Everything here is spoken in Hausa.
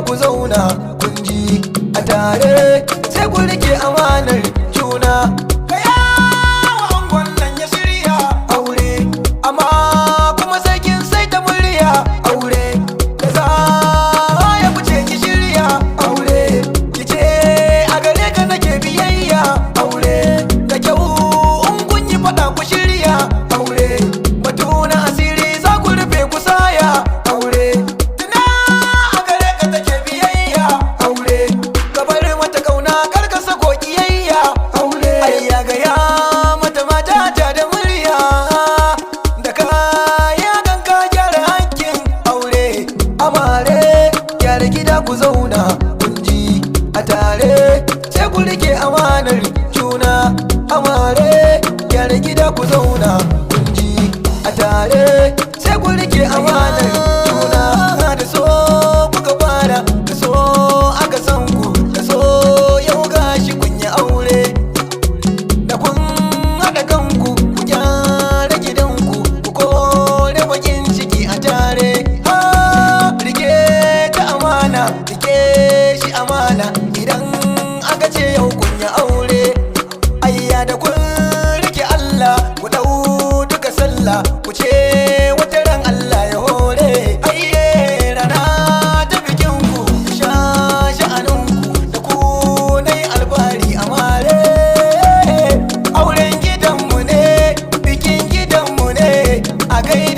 ku zauna kun ji a tare sai ku rike amanar juna. Kaya wa angon nan ya shirya aure amma kuma sai kin sai ta murya aure kaza ya fice ki shirya aure kice a gare ka nake biyayya aure da kyau in kun yi fada ku shirya aure batu na asiri za ku rufe ku saya aure tuna a gare ka take biyayya aure ka bar mata kauna kar ka sako kiyayya aure ayya ga ya mata mata ta da murya da kaya kan ka gyara hakkin aure amare gyara gida ku zauna kun ji a tare sai ku rike amanar juna amare gyara gida ku zauna kun ji a tare sai ku rike amanar juna da so kuka fara da so aka san ku da so yau gashi kun yi aure da kun haɗa kanku ku gyara gidanku ku kore bakin ciki a tare ha rike ta amana rike shi amana idan aka ce yau kun yi aure ayya da kun rike Allah ku dau duka sallah ku ce wata ran Allah ya hore ayye rana ta bikin ku sha sha'aninku da ku nai albari amare auren gidanmu ne bikin gidanmu ne a gaida